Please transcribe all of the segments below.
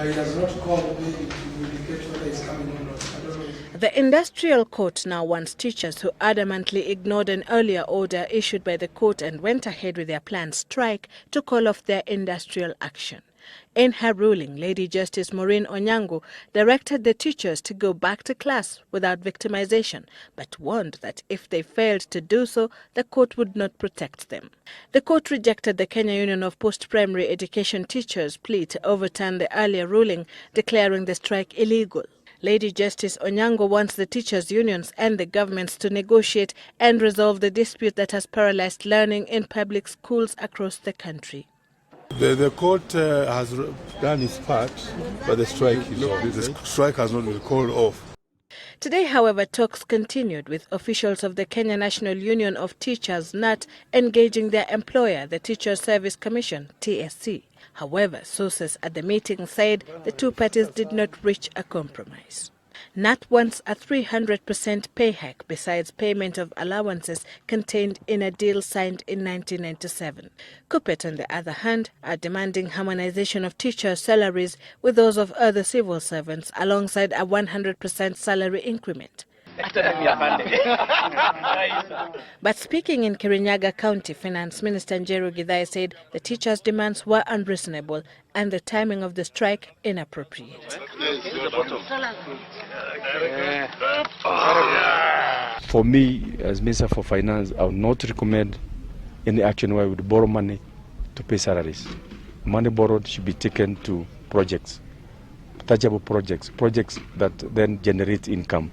It has not called maybe to indicate whether it's coming or not. I don't know. The industrial court now wants teachers who adamantly ignored an earlier order issued by the court and went ahead with their planned strike to call off their industrial action. In her ruling, Lady Justice Maureen Onyango directed the teachers to go back to class without victimization, but warned that if they failed to do so, the court would not protect them. The court rejected the Kenya Union of Post-Primary Education Teachers' plea to overturn the earlier ruling, declaring the strike illegal. Lady Justice Onyango wants the teachers' unions and the governments to negotiate and resolve the dispute that has paralyzed learning in public schools across the country. The court has done its part, but the strike has not been called off. Today, however, talks continued with officials of the Kenya National Union of Teachers (NUT) engaging their employer, the Teachers Service Commission (TSC). However, sources at the meeting said the two parties did not reach a compromise. NUT wants a 300% pay hike besides payment of allowances contained in a deal signed in 1997. CUPET, on the other hand, are demanding harmonization of teachers' salaries with those of other civil servants alongside a 100% salary increment. But speaking in Kirinyaga County, Finance Minister Njeru Githae said the teachers' demands were unreasonable and the timing of the strike inappropriate. For me, as Minister for Finance, I would not recommend any action where we would borrow money to pay salaries. Money borrowed should be taken to projects, touchable projects that then generate income.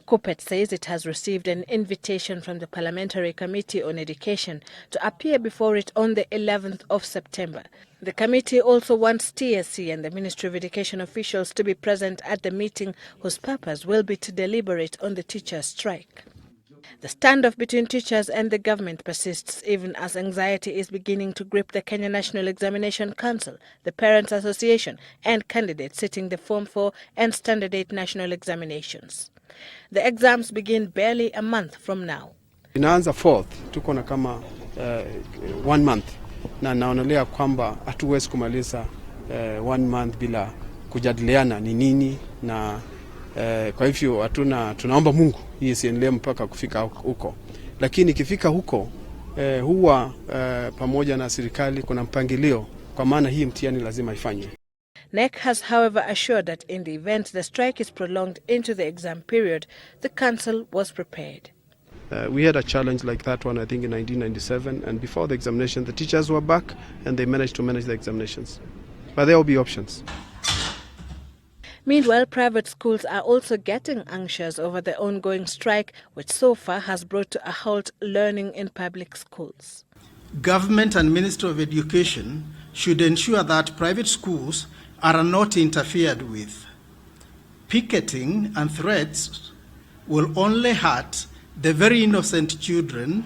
CUPET says it has received an invitation from the Parliamentary Committee on Education to appear before it on the 11th of September. The committee also wants TSC and the Ministry of Education officials to be present at the meeting, whose purpose will be to deliberate on the teachers' strike. The standoff between teachers and the government persists even as anxiety is beginning to grip the Kenya National Examination Council, the Parents Association, and candidates sitting the Form 4 and Standard 8 national examinations. The exams begin barely a month from now. Inaanza 4th, tuko na kama 1 month na naonelea kwamba hatuwezi kumaliza 1 month bila kujadiliana ni nini na kwa hivyo tunaomba Mungu hii isiendelee mpaka kufika huko. Lakini ikifika huko huwa pamoja na serikali kuna mpangilio kwa maana hii mtihani lazima ifanywe. NEC has, however, assured that in the event the strike is prolonged into the exam period, the council was prepared. We had a challenge like that one, I think, in 1997, and before the examination, the teachers were back and they managed to manage the examinations. But there will be options. Meanwhile, private schools are also getting anxious over the ongoing strike, which so far has brought to a halt learning in public schools. Government and Ministry of Education should ensure that private schools are not interfered with. Picketing and threats will only hurt the very innocent children.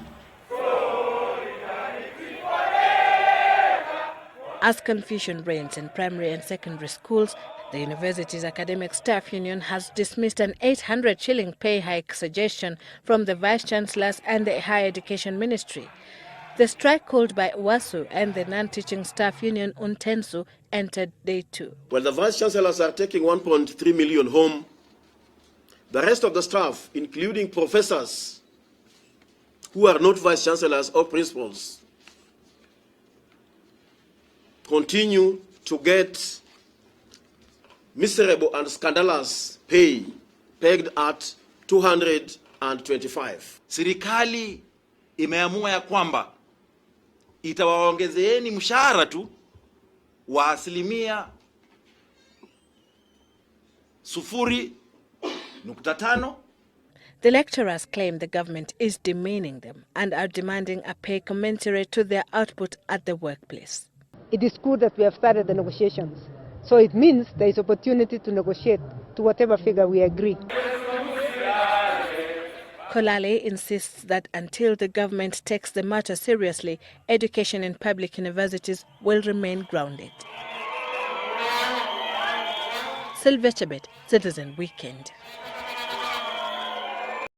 As confusion reigns in primary and secondary schools, the university's academic staff union has dismissed an 800 shilling pay hike suggestion from the vice-chancellors and the Higher Education Ministry. The strike called by WASU and the non-teaching staff union UNTENSU entered day 2. Well, the vice-chancellors are taking 1.3 million home. The rest of the staff, including professors who are not vice-chancellors or principals, continue to get miserable and scandalous pay pegged at 225. Serikali imeamua ya kwamba itawaongezeeni mshahara tu wa 0.5%. The lecturers claim the government is demeaning them and are demanding a pay commensurate to their output at the workplace. It is good that we have started the negotiations. So it means there is opportunity to negotiate to whatever figure we agree. Kolale insists that until the government takes the matter seriously, education in public universities will remain grounded. Sylvia Chebet, Citizen Weekend.